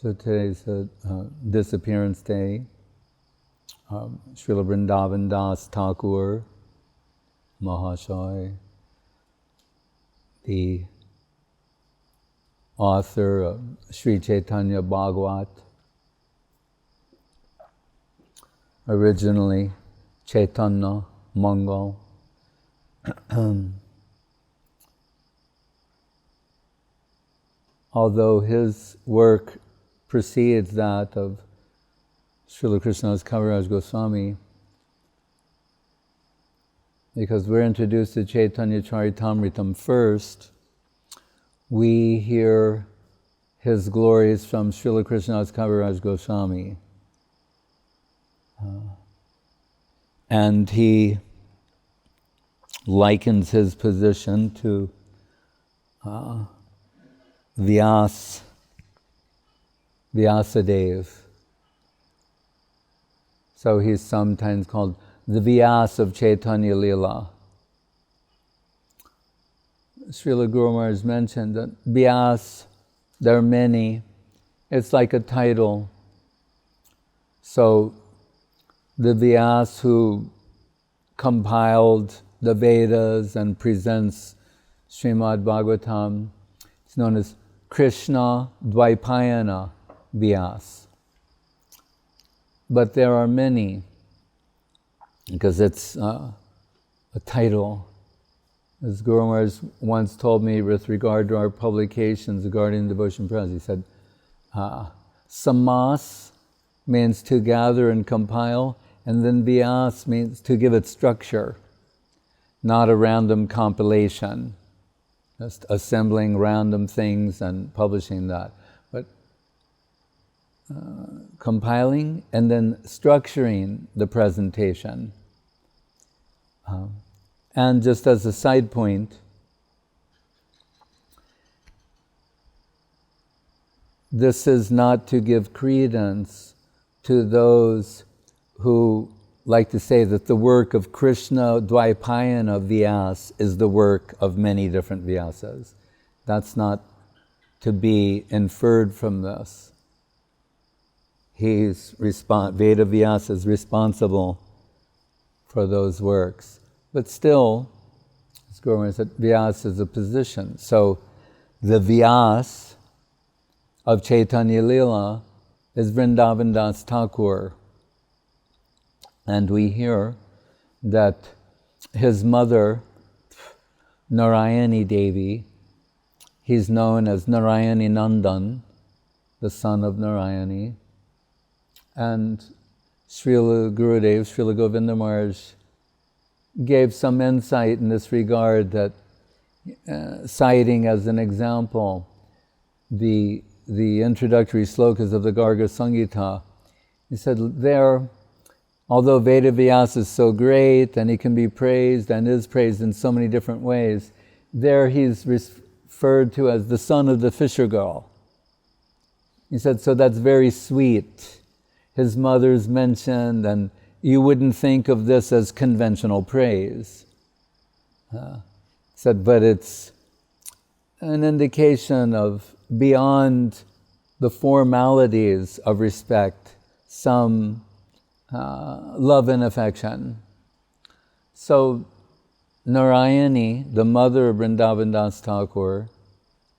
So today's the Disappearance Day. Srila Vrindavan Das Thakur, Mahashaya, the author of Sri Chaitanya Bhagavata, originally Chaitanya Mangal. Although his work precedes that of Srila Krishnadas Kaviraj Goswami, because we're introduced to Chaitanya Charitamrita first, we hear his glories from Srila Krishnadas Kaviraj Goswami. And he likens his position to Vyasadeva. So he's sometimes called the Vyas of Chaitanya Lila. Srila Guru Maharaj mentioned that Vyas, there are many, it's like a title. So the Vyas who compiled the Vedas and presents Srimad Bhagavatam is known as Krishna Dvaipayana Vyas. But there are many, because it's a title. As Guru Maharaj once told me with regard to our publications regarding Devotion Press, he said, Samas means to gather and compile, and then Vyas means to give it structure, not a random compilation, just assembling random things and publishing that. But compiling and then structuring the presentation. And just as a side point, this is not to give credence to those who like to say that the work of Krishna Dvaipayana Vyas is the work of many different Vyasas. That's not to be inferred from this. Veda Vyasa is responsible for those works. But still, as Guru Maharaj said, Vyasa is a position. So the Vyas of Chaitanya Lila is Vrindavan Das Thakur. And we hear that his mother, Narayani Devi, he's known as Narayani Nandan, the son of Narayani. And Srila Gurudev, Srila Govinda Maharaj, gave some insight in this regard, that citing as an example the introductory slokas of the Garga Sangita. He said there, although Veda Vyasa is so great and he can be praised and is praised in so many different ways, there he's referred to as the son of the fisher girl. He said, so that's very sweet. His mother's mentioned, and you wouldn't think of this as conventional praise. Said, but it's an indication of, beyond the formalities of respect, some love and affection. So Narayani, the mother of Vrindavan Das Thakur,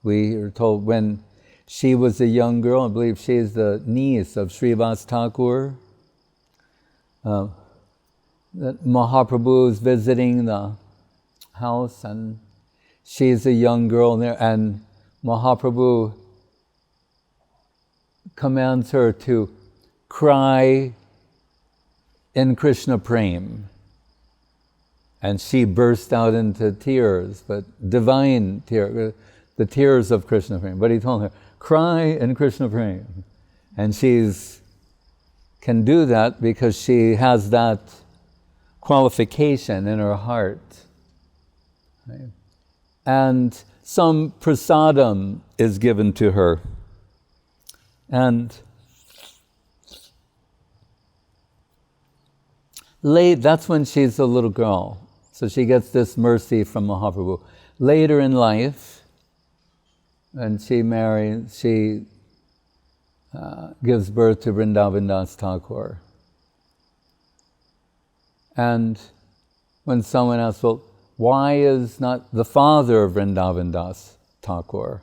we are told when she was a young girl, I believe she is the niece of Srivas Thakur, that Mahaprabhu is visiting the house, and she's a young girl there, and Mahaprabhu commands her to cry in Krishna Prem. And she burst out into tears, but divine tears, the tears of Krishna Prem. But he told her, cry in Krishna Prem. And she's can do that because she has that qualification in her heart. Right? And some prasadam is given to her. And that's when she's a little girl. So she gets this mercy from Mahaprabhu. Later in life, when she married, she gives birth to Vrindavan Das Thakur. And when someone asks, well, why is not the father of Vrindavan Das Thakur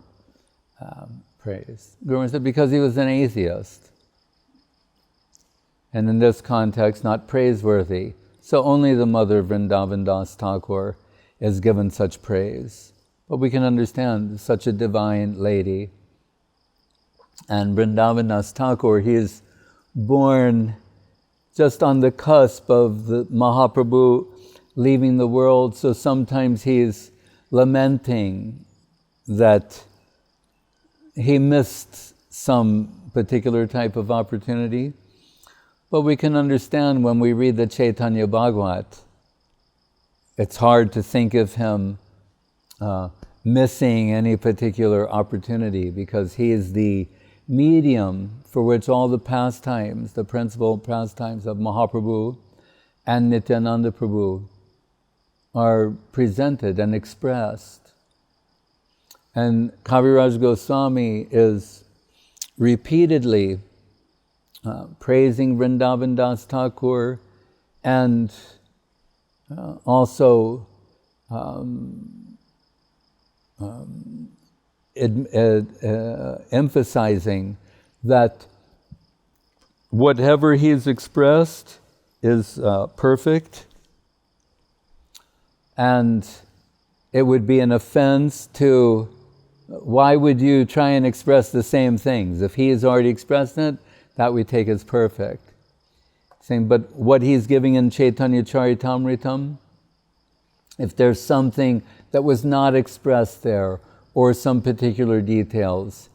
praised? Guru said, because he was an atheist. And in this context, not praiseworthy. So only the mother of Vrindavan Das Thakur is given such praise. But we can understand such a divine lady. And Vrindavan Das Thakur, he is born just on the cusp of the Mahaprabhu leaving the world, so sometimes he's lamenting that he missed some particular type of opportunity. But we can understand when we read the Chaitanya Bhagavat, it's hard to think of him missing any particular opportunity, because he is the medium for which all the pastimes, the principal pastimes of Mahaprabhu and Nityananda Prabhu are presented and expressed. And Kaviraj Goswami is repeatedly praising Vrindavan Das Thakur and also emphasizing that whatever he's expressed is perfect, and it would be an offense to, why would you try and express the same things? If he has already expressed it, that we take as perfect. Saying, but what he's giving in Chaitanya Charitamrita, if there's something that was not expressed there, or some particular details,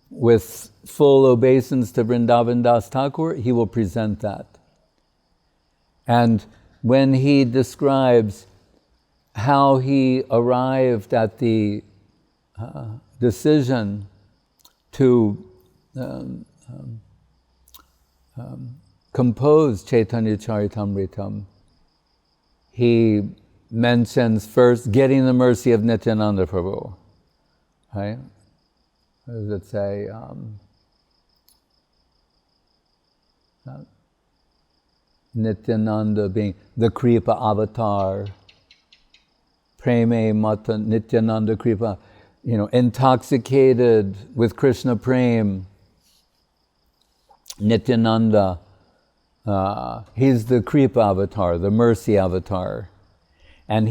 with full obeisance to Vrindavan Das Thakur, he will present that. And when he describes how he arrived at the decision to compose Chaitanya Charitamrita, he mentions first getting the mercy of Nityananda Prabhu. Right? What does it say? Nityananda being the Kripa avatar. Preme Mata Nityananda Kripa. Intoxicated with Krishna Prem. Nityananda. He's the Kripa avatar, the mercy avatar. And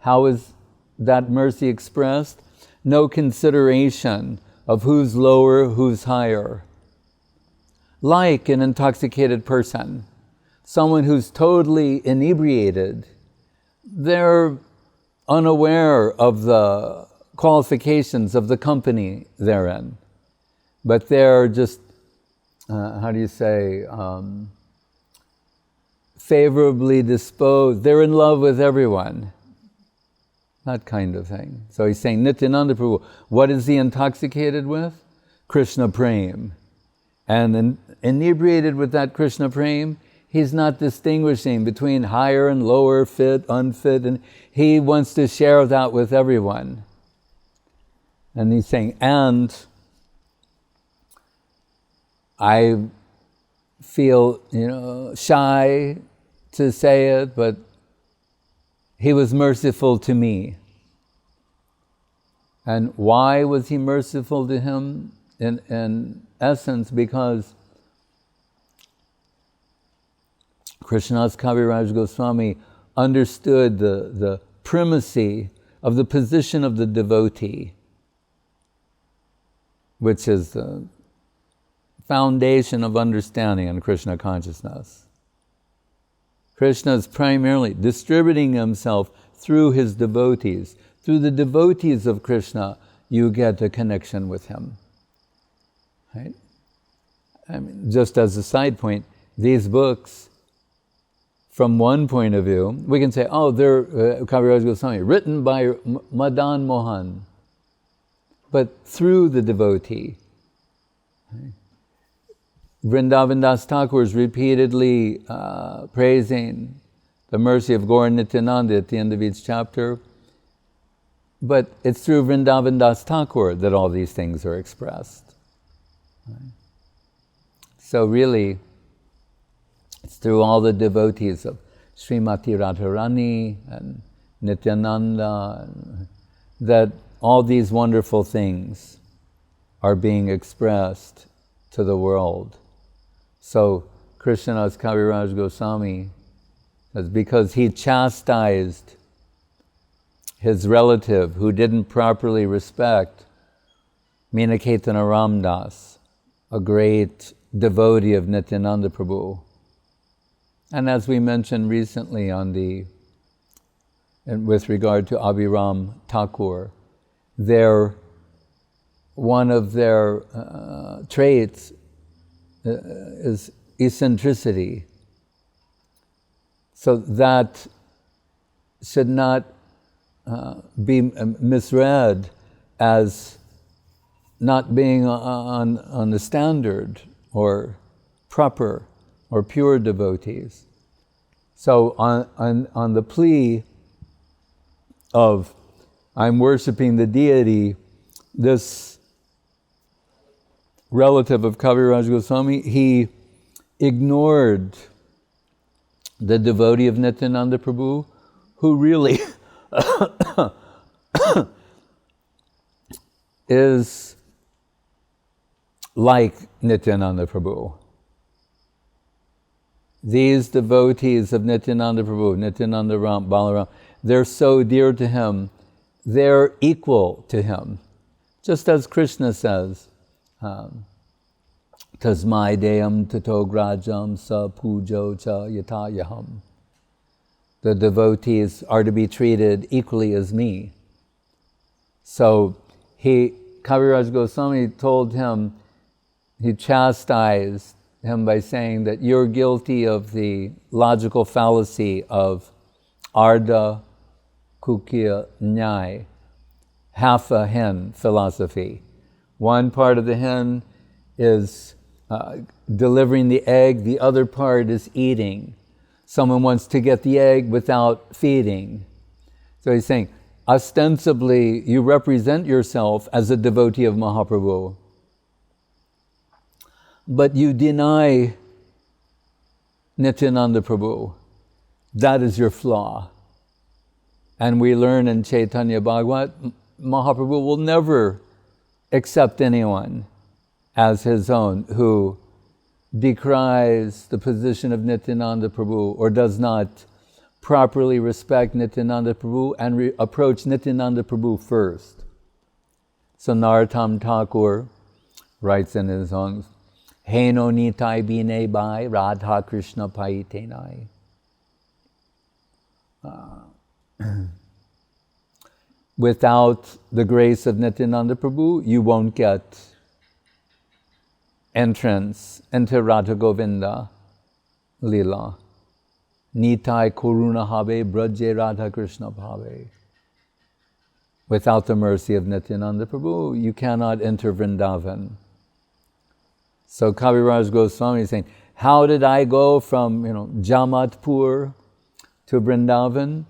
how is that mercy expressed? No consideration of who's lower, who's higher. Like an intoxicated person, someone who's totally inebriated, they're unaware of the qualifications of the company they're in. But they're just, favorably disposed. They're in love with everyone. That kind of thing. So he's saying, Nityananda Prabhu, what is he intoxicated with? Krishna Prem. And inebriated with that Krishna Prem, he's not distinguishing between higher and lower, fit, unfit, and he wants to share that with everyone. And he's saying, and I feel, shy to say it, but he was merciful to me. And why was he merciful to him? In essence, because Krishnadas Kaviraj Goswami understood the primacy of the position of the devotee, which is the foundation of understanding in Krishna consciousness. Krishna is primarily distributing himself through his devotees. Through the devotees of Krishna, you get a connection with him. Right? Just as a side point, these books, from one point of view, we can say, they're Kaviraj Goswami, written by Madan Mohan, but through the devotee. Right? Vrindavan Das Thakur is repeatedly praising the mercy of Gaura Nityananda at the end of each chapter. But it's through Vrindavan Das Thakur that all these things are expressed. So really, it's through all the devotees of Srimati Radharani and Nityananda that all these wonderful things are being expressed to the world. So Krishnadas Kaviraj Goswami says, because he chastised his relative who didn't properly respect Meenaketana Ramdas, a great devotee of Nityananda Prabhu. And as we mentioned recently with regard to Abhiram Thakur, one of their traits is eccentricity. So that should not be misread as not being on the standard or proper or pure devotees. So on the plea of I'm worshiping the deity, this relative of Kaviraj Goswami, he ignored the devotee of Nityananda Prabhu, who really is like Nityananda Prabhu. These devotees of Nityananda Prabhu, Nityananda Ram, Balaram, they're so dear to him, they're equal to him. Just as Krishna says, Tasmai deyam tato grajam sa pujo cha yatayaham. The devotees are to be treated equally as me. So Kaviraj Goswami told him, he chastised him by saying that you're guilty of the logical fallacy of Ardha Kukya Nyai, half a hen philosophy. One part of the hen is delivering the egg, the other part is eating. Someone wants to get the egg without feeding. So he's saying, ostensibly, you represent yourself as a devotee of Mahaprabhu, but you deny Nityananda Prabhu. That is your flaw. And we learn in Chaitanya Bhagavat, Mahaprabhu will never accept anyone as his own who decries the position of Nityananda Prabhu or does not properly respect Nityananda Prabhu and approach Nityananda Prabhu first. So Narottam Thakur writes in his songs, Heno nitai bine bai Radha Krishna paitenai. Without the grace of Nityananda Prabhu, you won't get entrance into Radha Govinda Lila. Nitai Kuruna Habe Braje Radha Krishna Bhave. Without the mercy of Nityananda Prabhu, you cannot enter Vrindavan. So Kaviraj Goswami is saying, how did I go from Jamatpur to Vrindavan?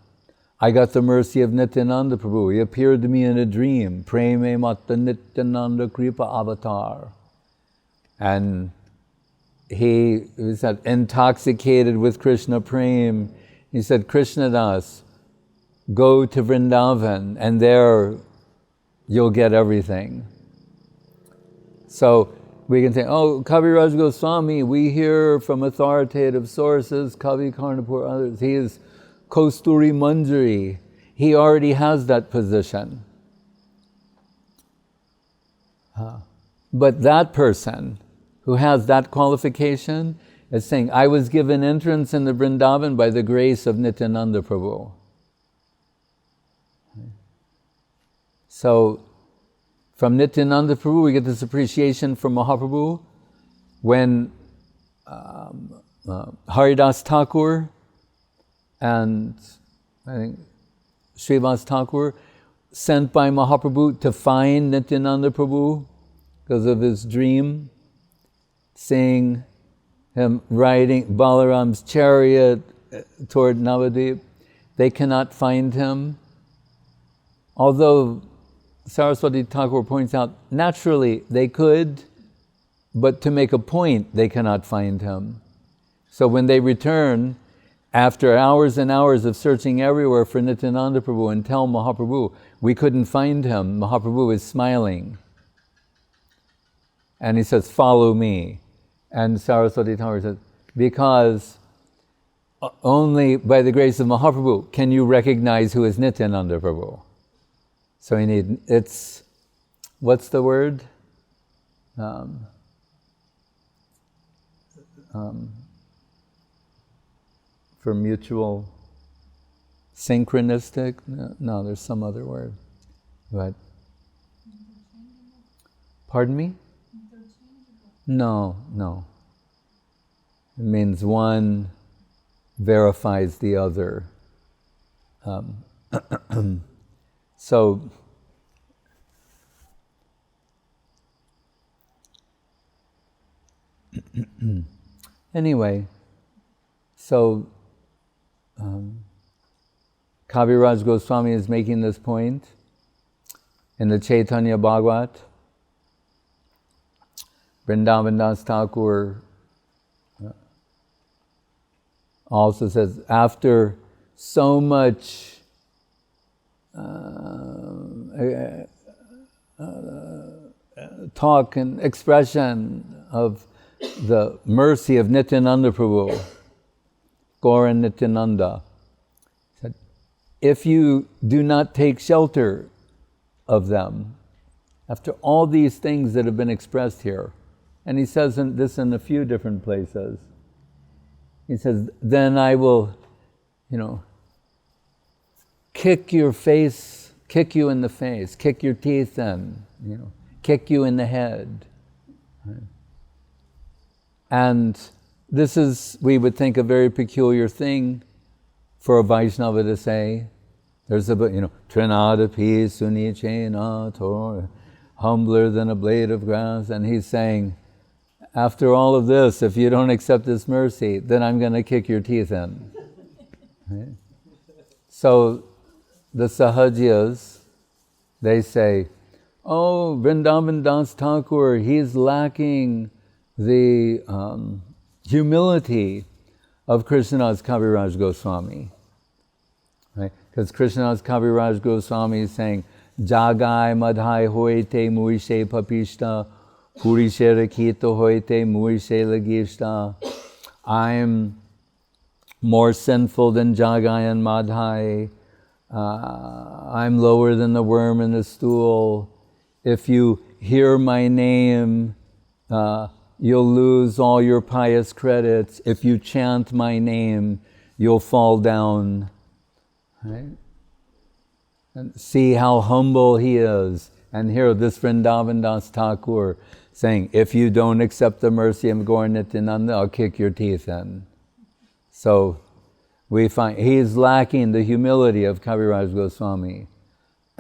I got the mercy of Nityananda Prabhu. He appeared to me in a dream. Preme Matta Nityananda Kripa Avatar. And he was intoxicated with Krishna Prem. He said, Krishnadas, go to Vrindavan and there you'll get everything. So we can say, oh, Kaviraj Goswami, we hear from authoritative sources, Kavi Karnapur, others, he is Kosturi Manjari. He already has that position. But that person who has that qualification is saying, I was given entrance in the Vrindavan by the grace of Nityananda Prabhu. So, from Nityananda Prabhu, we get this appreciation from Mahaprabhu when Haridas Thakur and I think Srivas Thakur sent by Mahaprabhu to find Nityananda Prabhu because of his dream, seeing him riding Balaram's chariot toward Navadip. They cannot find him. Although Saraswati Thakur points out, naturally they could, but to make a point, they cannot find him. So when they return, after hours and hours of searching everywhere for Nityananda Prabhu, and tell Mahaprabhu, we couldn't find him, Mahaprabhu is smiling. And he says, follow me. And Saraswati Thakur says, because only by the grace of Mahaprabhu can you recognize who is Nityananda Prabhu. So you need, it's, what's the word? For mutual, synchronistic? No, there's some other word. What? Pardon me? No. It means one verifies the other. So, anyway, so Kaviraj Goswami is making this point in the Chaitanya Bhagavat. Vrindavan Das Thakur also says, after so much talk and expression of the mercy of Nityananda Prabhu, Gaura Nityananda, said, if you do not take shelter of them, after all these things that have been expressed here, and he says this in a few different places, he says, then I will, kick you in the face, kick your teeth in, kick you in the head. Right? And this is, we would think, a very peculiar thing for a Vaishnava to say. There's a, Trinadapi Sunichena Tor, humbler than a blade of grass. And he's saying, after all of this, if you don't accept this mercy, then I'm going to kick your teeth in. Right? So the Sahajiyas, they say, oh, Vrindavan Das Thakur, he's lacking the humility of Krishnadas Kaviraj Goswami. Right? Because Krishnadas Kaviraj Goswami is saying, Jagai madhai hoite muishe papishta, purishe rakito hoite muishe lagishta. I'm more sinful than Jagai and Madhai. I'm lower than the worm in the stool. If you hear my name, you'll lose all your pious credits. If you chant my name, you'll fall down. Right? And see how humble he is. And here, this Vrindavan Das Thakur saying, if you don't accept the mercy of Gaura Nityananda, I'll kick your teeth in. So we find he's lacking the humility of Kaviraj Goswami.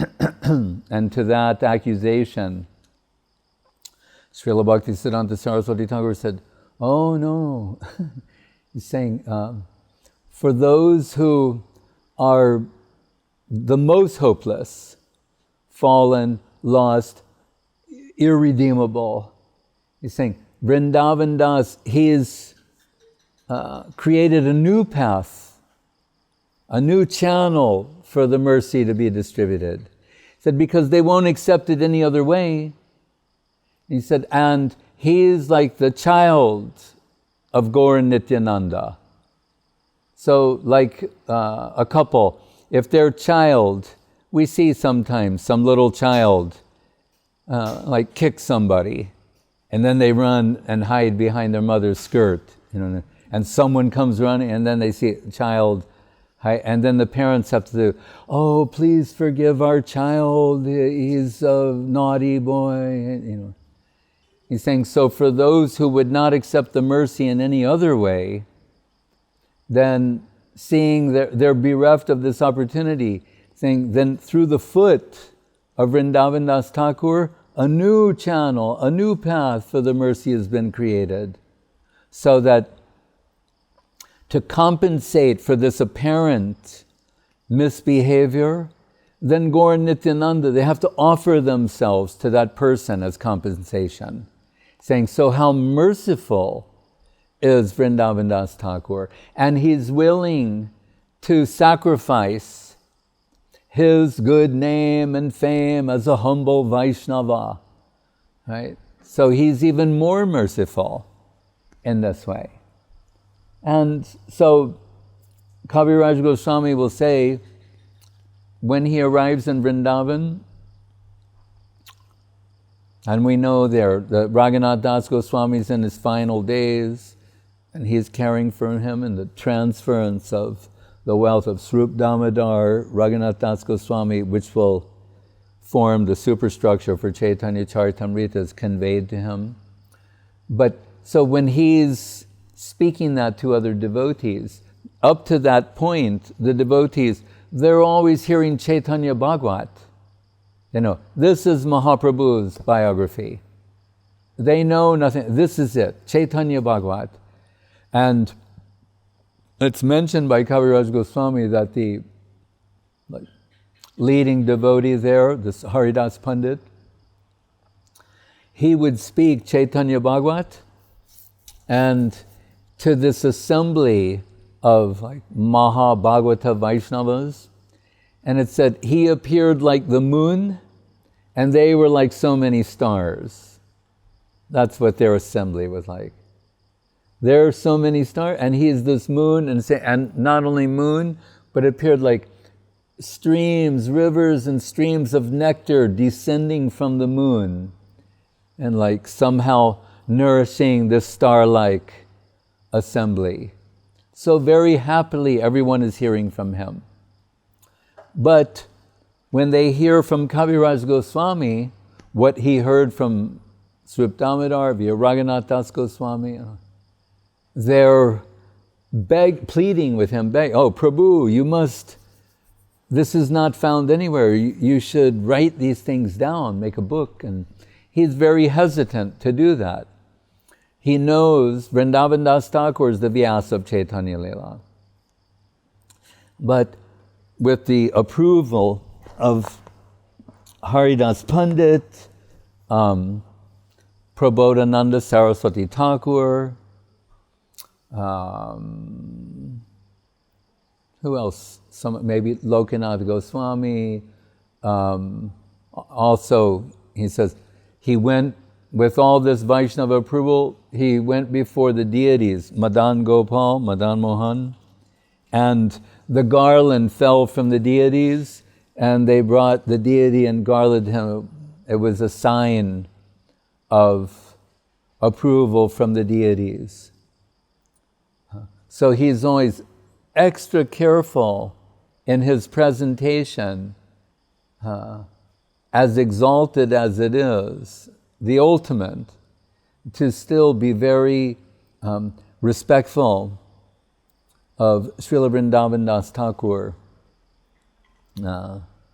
And to that accusation, Srila Bhaktisiddhanta Saraswati Thakur said, oh no. He's saying, for those who are the most hopeless, fallen, lost, irredeemable, he's saying, Vrindavan Das, he's created a new path, a new channel for the mercy to be distributed. He said, because they won't accept it any other way. He said, and he is like the child of Gaura Nityananda. So like a couple, if their child, we see sometimes some little child like kick somebody, and then they run and hide behind their mother's skirt, and someone comes running, and then they see a child, and then the parents have to do, oh, please forgive our child, he's a naughty boy, He's saying, so for those who would not accept the mercy in any other way, then seeing they're bereft of this opportunity, saying, then through the foot of Vrindavan Das Thakur, a new channel, a new path for the mercy has been created. So that to compensate for this apparent misbehavior, then Gaura Nityananda, they have to offer themselves to that person as compensation. saying, so how merciful is Vrindavan Das Thakur, and he's willing to sacrifice his good name and fame as a humble Vaishnava, right? So he's even more merciful in this way. And so Kaviraj Goswami will say, when he arrives in Vrindavan, and we know there that Raghunath Das Goswami is in his final days, and he's caring for him in the transference of the wealth of Srup Damodar, Raghunath Das Goswami, which will form the superstructure for Chaitanya Charitamrita, is conveyed to him. But so when he's speaking that to other devotees, up to that point, the devotees, they're always hearing Chaitanya Bhagavat. You know, this is Mahaprabhu's biography. They know nothing. This is it, Chaitanya Bhagavat. And it's mentioned by Kaviraj Goswami that the leading devotee there, this Haridas Pandit, he would speak Chaitanya Bhagavat, and to this assembly of Maha Bhagavata Vaishnavas, and it said he appeared like the moon, and they were like so many stars. That's what their assembly was like. There are so many stars, and he is this moon, and not only moon, but it appeared like streams, rivers and streams of nectar descending from the moon, and like somehow nourishing this star-like assembly. So very happily everyone is hearing from him. But when they hear from Kaviraj Goswami what he heard from Srup Damodar via Raghunath Das Goswami, they're pleading with him, oh Prabhu, you must, this is not found anywhere, you should write these things down, make a book. And he's very hesitant to do that. He knows Vrindavan Das Thakur is the Vyasa of Chaitanya Leela. But with the approval of Haridas Pandit, Prabodhananda Saraswati Thakur, who else? Maybe Lokanath Goswami. Also, he says, he went, with all this Vaishnava approval, he went before the deities, Madan Gopal, Madan Mohan, and the garland fell from the deities, and they brought the deity and garlanded him. It was a sign of approval from the deities. So he's always extra careful in his presentation, as exalted as it is, the ultimate, to still be very respectful of Srila Vrindavan Das Thakur,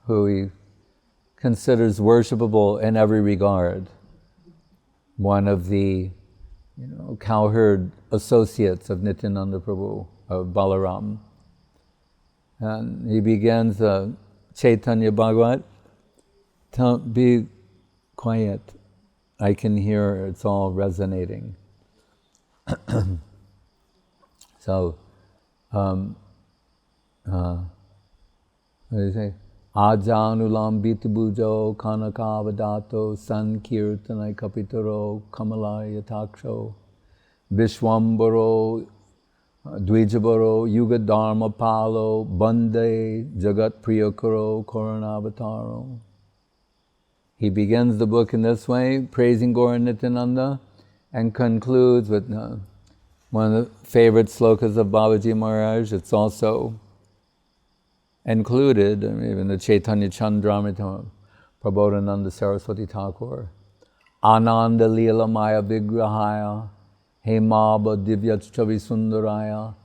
who he considers worshipable in every regard. One of the cowherd associates of Nityananda Prabhu, of Balaram. And he begins Chaitanya Bhagavat. Don't be quiet. I can hear it's all resonating. So, what do you say? Ajanulam Bitabujo Kanakavadato Sankirtanai Kapitaro Kamalaya Taksho Vishwambaro Dvijabaro Yugadharma Palo Bande Jagat Priyakaro Koranavataro. He begins the book in this way, praising Gaura Nityananda, and concludes with one of the favorite slokas of Babaji Maharaj. It's also included, even the Chaitanya Chandramrita, Prabodhananda Saraswati Thakur. Ananda Leela Maya Vigrahaya, Hemaba Divyachchavi Sundaraya,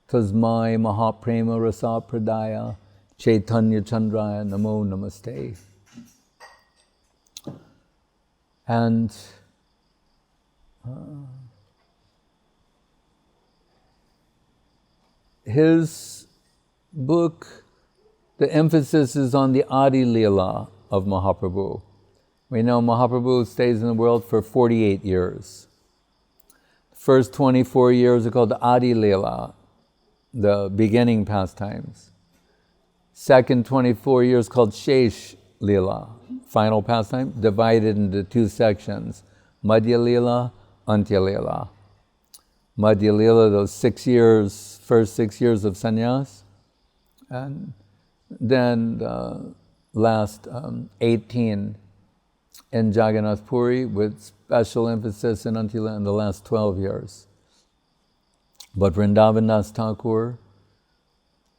Tasmai Mahaprema Rasa Pradaya, Chaitanya Chandraya Namo Namaste. And his book, the emphasis is on the Adi Leela of Mahaprabhu, We know Mahaprabhu stays in the world for 48 years. First 24 years are called Adi Leela, the beginning pastimes. Second 24 years called Shesh Leela, final pastime, divided into two sections, Madhya Leela, Antya Leela. Madhya Leela, those 6 years, first 6 years of sannyas, and then the last 18 in Jagannath Puri, with special emphasis in Antya Leela in the last 12 years. But Vrindavan Das Thakur,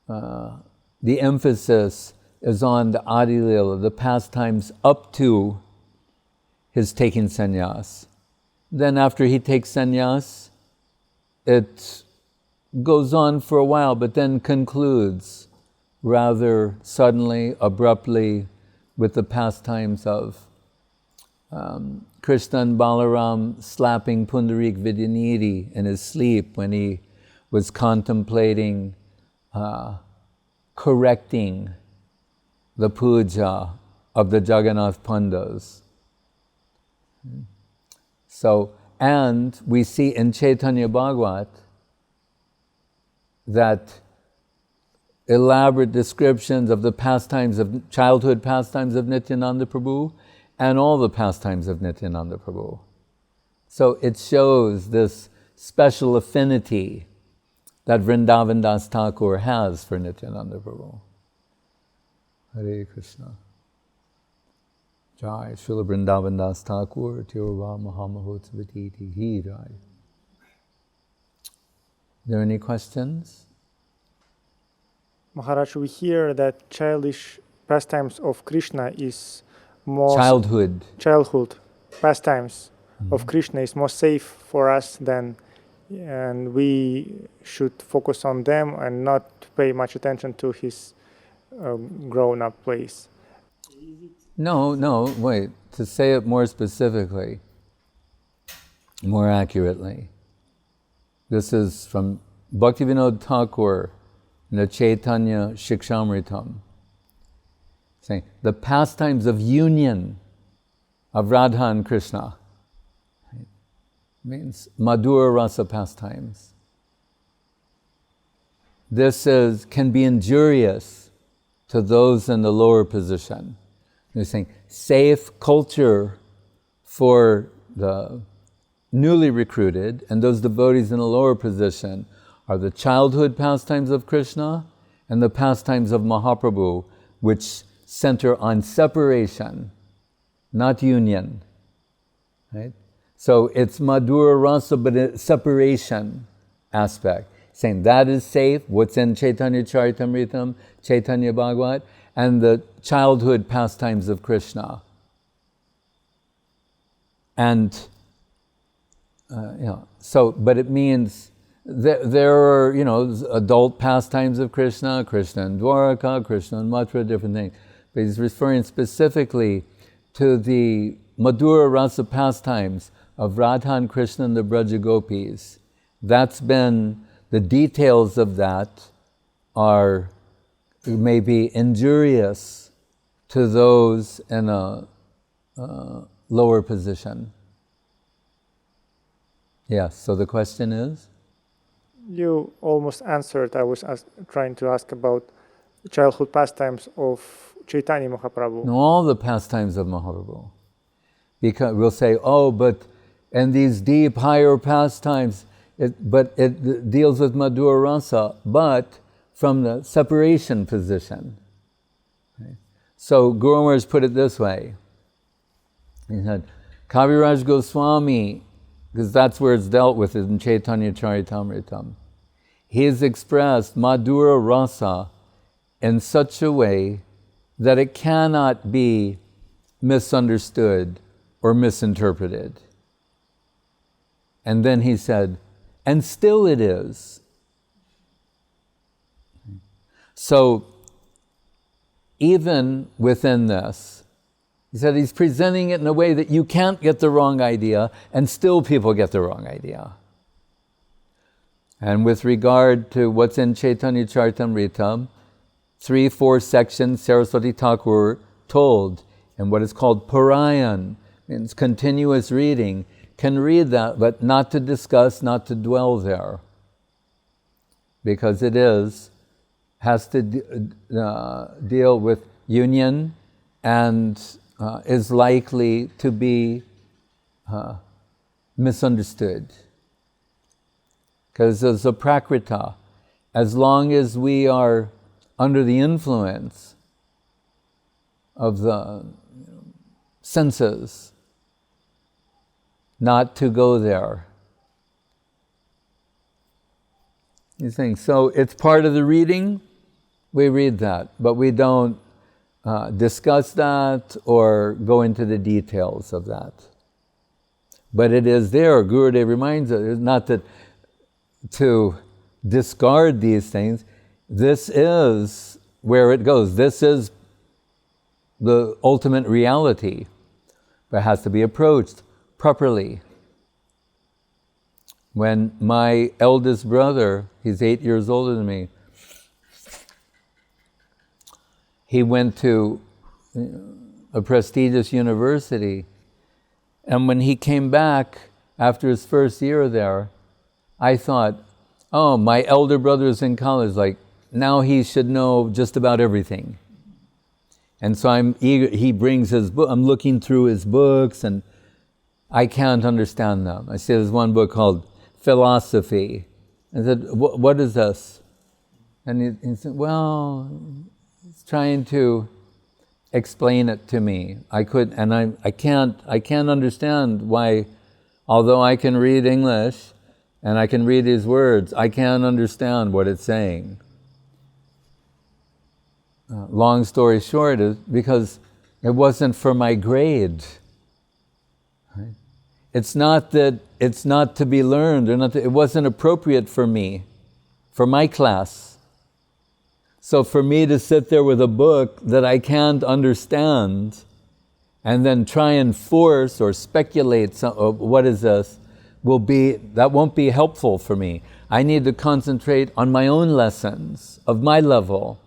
the emphasis is on the Adi Leela, the pastimes up to his taking sannyas. Then after he takes sannyas, it goes on for a while, but then concludes rather suddenly, abruptly, with the pastimes of Krishna and Balaram slapping Pundarik Vidyanidhi in his sleep when he was contemplating correcting the puja of the Jagannath Pandas. So, and we see in Chaitanya Bhagavat that elaborate descriptions of the pastimes of childhood pastimes of Nityananda Prabhu and all the pastimes of Nityananda Prabhu. So it shows this special affinity that Vrindavan Das Thakur has for Nityananda Prabhu. Hare Krishna. Jai Srila Vrindavan Das Thakur, Tirava Mahamahotsavatiti Hi Jai. Are there any questions? Maharaj, we hear that childish pastimes of Krishna is more... Childhood pastimes of Krishna is more safe for us than... and we should focus on them and not pay much attention to his grown-up place. No, wait. To say it more specifically, more accurately, this is from Bhaktivinoda Thakur in the Chaitanya Shikshamritam, saying the pastimes of union of Radha and Krishna, right, means madhura rasa pastimes. This can be injurious to those in the lower position. They're saying safe culture for the newly recruited and those devotees in the lower position are the childhood pastimes of Krishna and the pastimes of Mahaprabhu, which center on separation, not union. Right? So it's madhura rasa, but a separation aspect. Saying that is safe, what's in Chaitanya Charitamrita, Chaitanya Bhagavat, and the childhood pastimes of Krishna. And, but it means there are, adult pastimes of Krishna, Krishna and Dwaraka, Krishna and Mathura, different things. But he's referring specifically to the madhura rasa pastimes of Radha and Krishna and the Braja Gopis. The details of that are maybe injurious to those in a lower position. Yes, so the question is? You almost answered. I was trying to ask about childhood pastimes of Chaitanya Mahaprabhu. No, all the pastimes of Mahaprabhu. Because we'll say, and these deep, higher pastimes, it deals with madhura rasa, but from the separation position. Okay. So Guru Maharaj put it this way. He said, Kaviraj Goswami, because that's where it's dealt with in Chaitanya Charitamrita. He has expressed madhura rasa in such a way that it cannot be misunderstood or misinterpreted. And then he said, and still it is. So, even within this, he said he's presenting it in a way that you can't get the wrong idea, and still people get the wrong idea. And with regard to what's in Chaitanya Charitamrita, 3-4 sections Saraswati Thakur told and what is called Parayan, means continuous reading, can read that, but not to discuss, not to dwell there. Because it has to deal with union and is likely to be misunderstood. Because as a prakrita, as long as we are under the influence of the senses, not to go there. You think, so it's part of the reading, we read that, but we don't discuss that or go into the details of that. But it is there. Gurudev reminds us, not that to discard these things. This is where it goes. This is the ultimate reality, but it has to be approached properly. When my eldest brother, he's 8 years older than me, he went to a prestigious university, and when he came back after his first year there, I thought, oh, my elder brother is in college, like, now he should know just about everything. And so I'm eager, he brings his book, I'm looking through his books, and I can't understand them. I see there's one book called Philosophy. I said, what is this? And he said, well, he's trying to explain it to me. I can't understand why, although I can read English and I can read these words, I can't understand what it's saying. Long story short is because it wasn't for my grade. Right? It's not that it's not to be learned, or not. It wasn't appropriate for me, for my class. So for me to sit there with a book that I can't understand, and then try and force or speculate what is this, that won't be helpful for me. I need to concentrate on my own lessons of my level.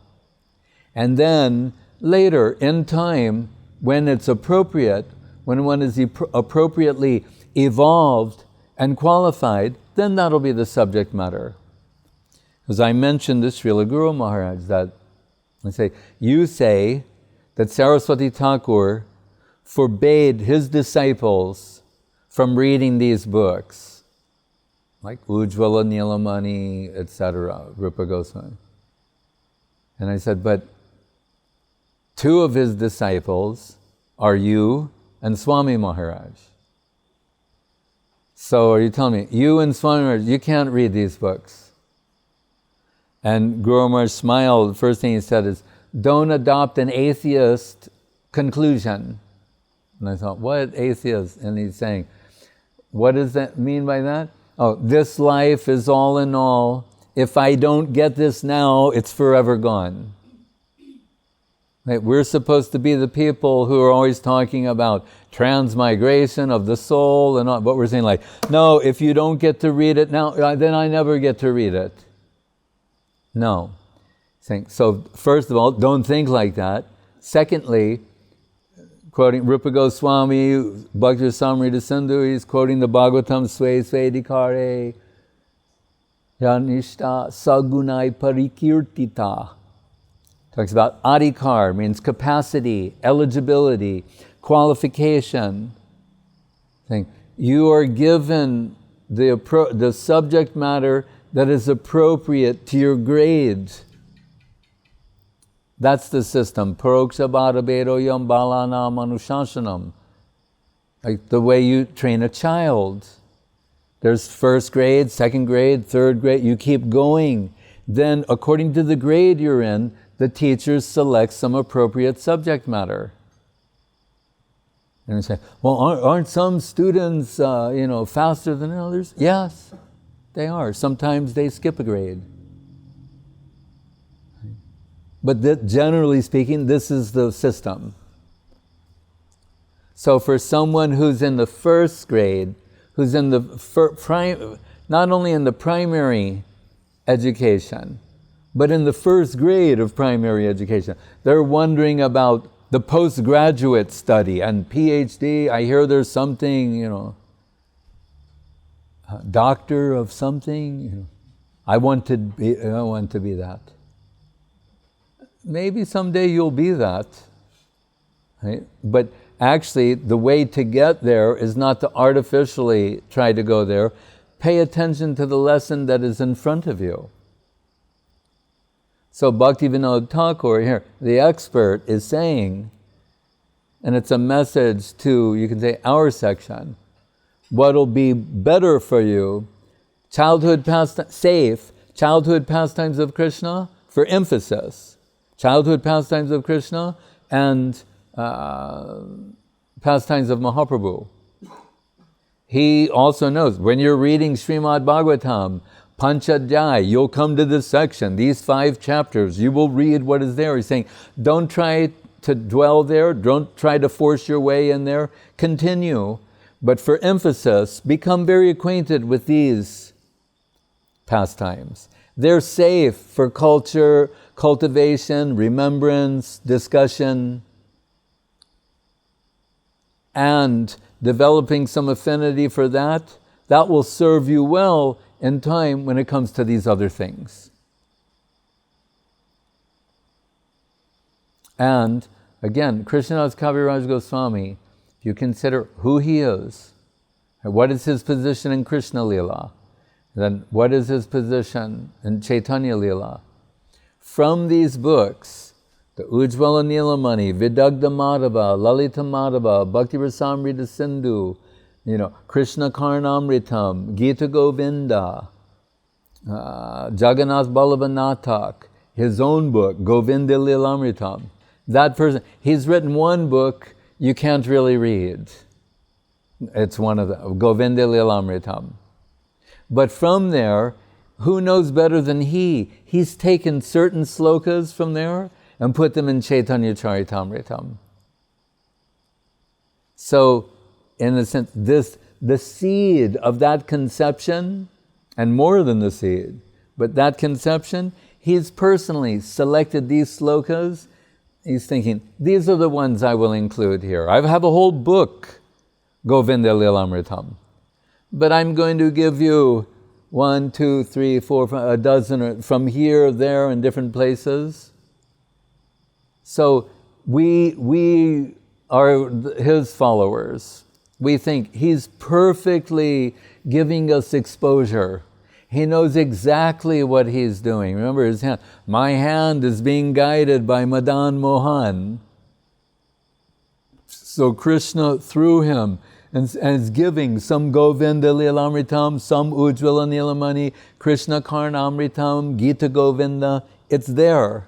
And then later, in time, when it's appropriate, when one is appropriately evolved and qualified, then that'll be the subject matter. As I mentioned to Srila Guru Maharaj, that I say, you say that Saraswati Thakur forbade his disciples from reading these books, like Ujjvala Nilamani, etc., Rupa Goswami. And I said, but two of his disciples are you and Swami Maharaj. So are you telling me, you and Swami Maharaj, you can't read these books? And Guru Maharaj smiled. The first thing he said is, don't adopt an atheist conclusion. And I thought, what atheist? And he's saying, what does that mean by that? Oh, this life is all in all. If I don't get this now, it's forever gone. Right? We're supposed to be the people who are always talking about transmigration of the soul and all, but we're saying like, no, if you don't get to read it now, then I never get to read it. No. So first of all, don't think like that. Secondly, quoting Rupa Goswami, Bhakti Rasamrita Sindhu, he's quoting the Bhagavatam, Sve Svedikare, Yanishta Sagunai Parikirtita. Talks about adhikar, means capacity, eligibility, qualification. Saying, you are given the subject matter that is appropriate to your grade. That's the system. Paroksha bhada bedo yam balana manushasanam. Like the way you train a child. There's first grade, second grade, third grade. You keep going. Then, according to the grade you're in, the teachers select some appropriate subject matter. And you say, well, aren't some students, faster than others? Yes, they are. Sometimes they skip a grade. But generally speaking, this is the system. So for someone who's in the first grade, who's in the not only in the primary education, but in the first grade of primary education, they're wondering about the postgraduate study and PhD. I hear there's something, doctor of something. I want to be that. Maybe someday you'll be that. Right? But actually, the way to get there is not to artificially try to go there. Pay attention to the lesson that is in front of you. So Bhaktivinoda Thakur here, the expert, is saying, and it's a message to, you can say, our section, what'll be better for you, safe childhood pastimes of Krishna, for emphasis, childhood pastimes of Krishna, and pastimes of Mahaprabhu. He also knows, when you're reading Srimad Bhagavatam, Panchadhyay, you'll come to this section, these 5 chapters, you will read what is there. He's saying, don't try to dwell there, don't try to force your way in there, continue. But for emphasis, become very acquainted with these pastimes. They're safe for culture, cultivation, remembrance, discussion, and developing some affinity for that. That will serve you well in time when it comes to these other things. And again, Krishnadas Kaviraj Goswami, if you consider who he is, what is his position in Krishna Lila, then what is his position in Chaitanya Lila? From these books, the Ujjvala Nilamani, Vidagdha Madhava, Lalita Madhava, Bhakti Rasamrita Sindhu, Krishna Karnamritam, Gita Govinda, Jagannath Balavanattak, his own book, Govinda Lilamritam. That person, he's written one book you can't really read. It's one of them, Govinda Lilamritam. But from there, who knows better than he? He's taken certain slokas from there and put them in Chaitanya Charitamrita. So, in a sense, the seed of that conception, and more than the seed, but that conception, he's personally selected these slokas. He's thinking, these are the ones I will include here. I have a whole book, Govinda Lilamritam. But I'm going to give you 1, 2, 3, 4, 5, a dozen from here, there, in different places. So we are his followers. We think he's perfectly giving us exposure. He knows exactly what he's doing. Remember his hand. My hand is being guided by Madan Mohan. So Krishna, through him, and is giving some Govinda Lilamritam, some Ujjvala Nilamani, Krishna Karnamritam, Gita Govinda. It's there.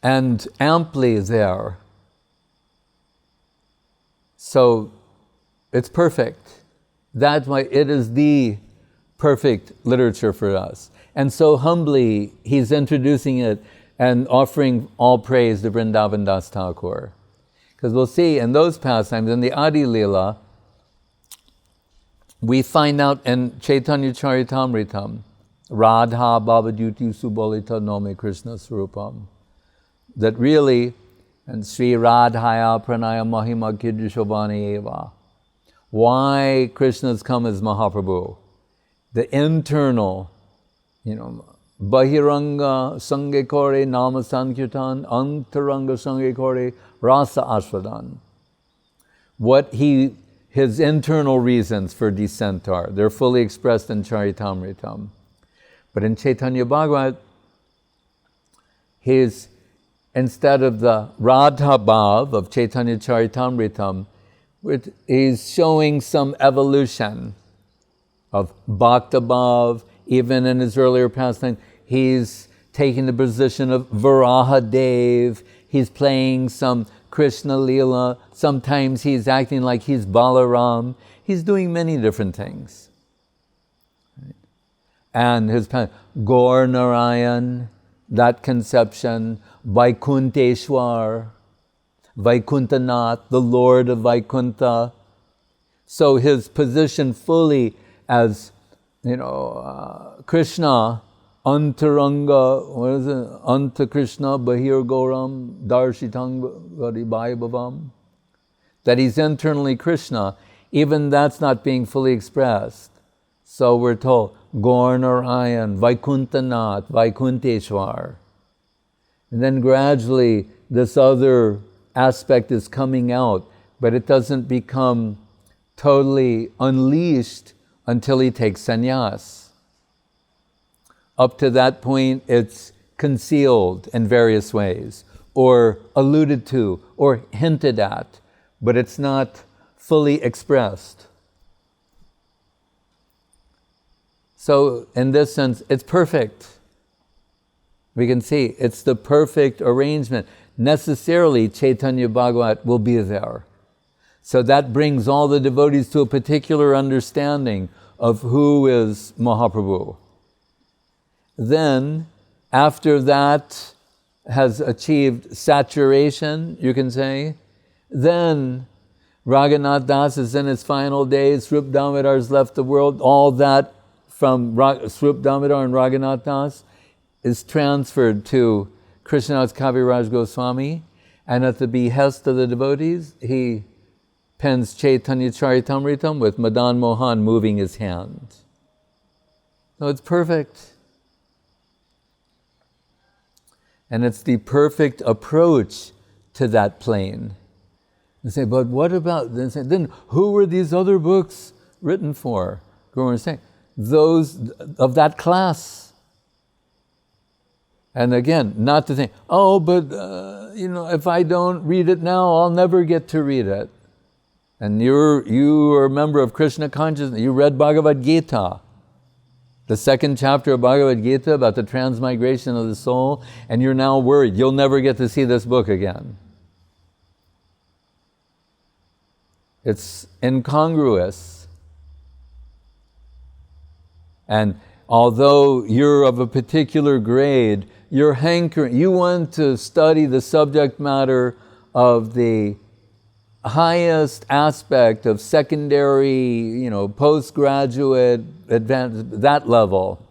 And amply there. So it's perfect. That's why it is the perfect literature for us. And so humbly, he's introducing it and offering all praise to Vrindavan Das Thakur. Because we'll see in those pastimes, in the Adi Lila, we find out in Chaitanya Charitamritam, Radha Bhavadyuti Subolita Nome Krishna Swarupam, that really, and Sri Radhaya Pranaya Mahima Kidushavani Eva, why Krishna's come as Mahaprabhu, the internal, Bahiranga Sange Kore Nama Sankirtan, Antaranga Sange Kore Rasa Ashvadan. What his internal reasons for descent are, they're fully expressed in Charitamritam. But in Chaitanya Bhagavat, instead of the Radha Bhav of Chaitanya Charitamritam, he's showing some evolution of Bhakta Bhav. Even in his earlier pastime, he's taking the position of Varaha Dev. He's playing some Krishna Leela. Sometimes he's acting like he's Balaram. He's doing many different things. And his Gaur Narayan, that conception, Vaikunteshwar, Vaikuntanath, the Lord of Vaikuntha. So his position fully as Krishna Antaranga, what is it? Anta Krishna Bahir Goram Darshitang Bhavam. That he's internally Krishna, even that's not being fully expressed. So we're told, Gaur Narayan, Vaikuntanath, Vaikunteshwar. And then gradually this other aspect is coming out, but it doesn't become totally unleashed until he takes sannyas. Up to that point, it's concealed in various ways, or alluded to, or hinted at, but it's not fully expressed. So in this sense, it's perfect. We can see it's the perfect arrangement. Necessarily, Chaitanya Bhagavat will be there. So that brings all the devotees to a particular understanding of who is Mahaprabhu. Then, after that has achieved saturation, you can say, then Raghunath Das is in his final days, Srup Damodar's left the world, all that from Srup Damodar and Raghunath Das is transferred to Krishnadas Kaviraj Goswami, and at the behest of the devotees, he pens Chaitanya Charitamrita with Madan Mohan moving his hand. So it's perfect. And it's the perfect approach to that plane. They say, but what about, then who were these other books written for? Guru was saying, those of that class. And again, not to think, oh, but if I don't read it now, I'll never get to read it. And you are a member of Krishna consciousness, you read Bhagavad Gita, the second chapter of Bhagavad Gita about the transmigration of the soul, and you're now worried you'll never get to see this book again. It's incongruous. And although you're of a particular grade, you're hankering, you want to study the subject matter of the highest aspect of secondary, postgraduate, advanced, that level.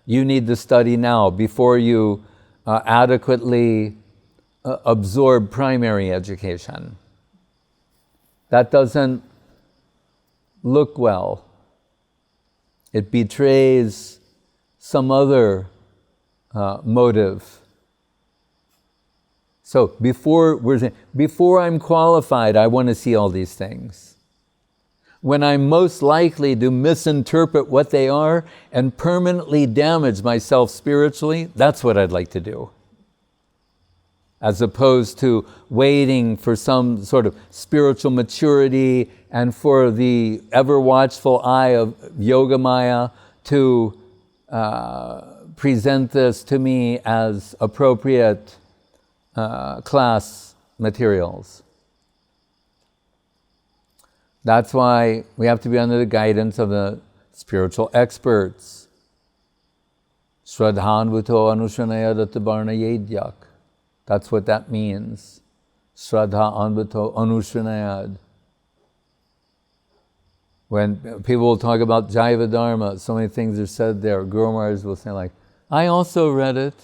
You need to study now before you adequately absorb primary education. That doesn't look well. It betrays some other motive. So before I'm qualified, I want to see all these things. When I'm most likely to misinterpret what they are and permanently damage myself spiritually, that's what I'd like to do. As opposed to waiting for some sort of spiritual maturity and for the ever-watchful eye of Yogamaya to present this to me as appropriate class materials. That's why we have to be under the guidance of the spiritual experts. Shraddhanvuto anushanaya dattavarna yedyak. That's what that means. Shraddha anvuto anushanayad. When people will talk about Jaiva Dharma, so many things are said there. Guru Maharaj will say like, I also read it.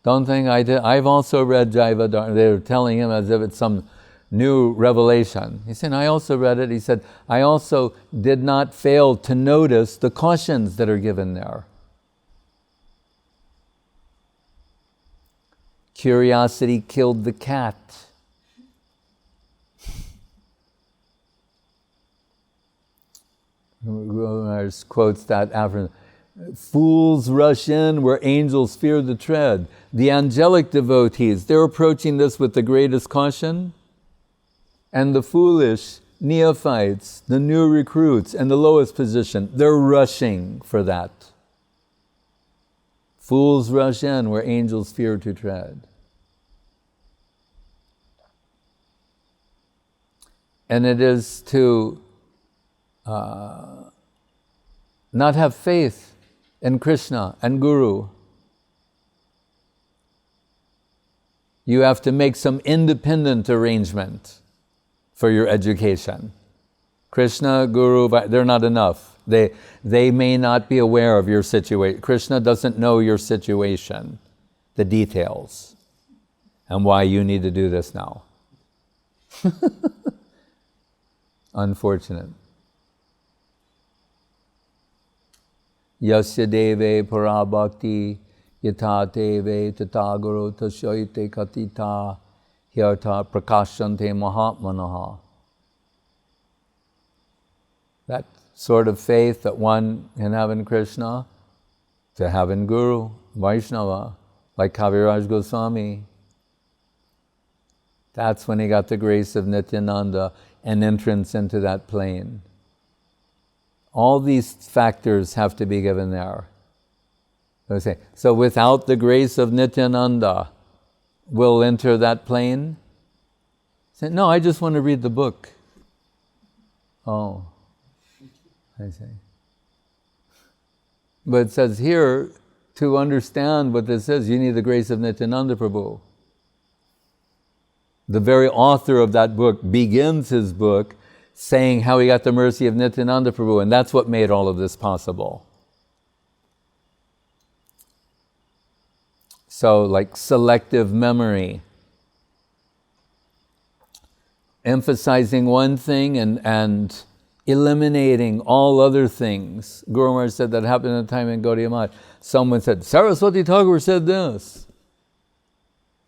Don't think I did. I've also read Jaiva Dharma. They were telling him as if it's some new revelation. He said, I also read it. He said, I also did not fail to notice the cautions that are given there. Curiosity killed the cat. Guru Maharaj quotes that after. Fools rush in where angels fear to tread. The angelic devotees, they're approaching this with the greatest caution. And the foolish neophytes, the new recruits, and the lowest position, they're rushing for that. Fools rush in where angels fear to tread. And it is to not have faith in Krishna and Guru. You have to make some independent arrangement for your education. Krishna, Guru, they're not enough. They may not be aware of your situation. Krishna doesn't know your situation, the details, and why you need to do this now. Unfortunate. Yasya deve parabhakti yata teve tataguru tashoite katita hyarta prakashante mahatmanaha. That sort of faith that one can have in Krishna, to have in Guru, Vaishnava, like Kaviraj Goswami. That's when he got the grace of Nityananda and entrance into that plane. All these factors have to be given there. So without the grace of Nityananda, we'll enter that plane? Say, no, I just want to read the book. Oh, I see. But it says here, to understand what this is, you need the grace of Nityananda Prabhu. The very author of that book begins his book saying how he got the mercy of Nityananda Prabhu, and that's what made all of this possible. So, like selective memory, emphasizing one thing and eliminating all other things. Guru Maharaj said that happened at a time in Gaudiya Math. Someone said, Saraswati Thakur said this.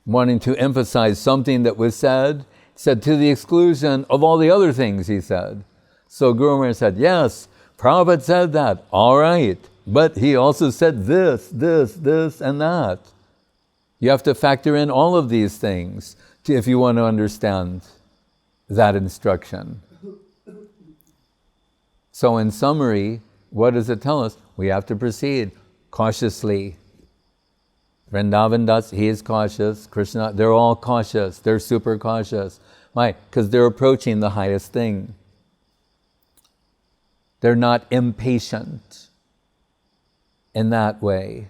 Wanting to emphasize something that was said to the exclusion of all the other things he said. So Guru Maharaj said, yes, Prabhupada said that, all right, but he also said this, and that. You have to factor in all of these things if you want to understand that instruction. So in summary, what does it tell us? We have to proceed cautiously. Vrindavan Das, he is cautious. Krishna, they're all cautious. They're super cautious. Why? Because they're approaching the highest thing. They're not impatient in that way.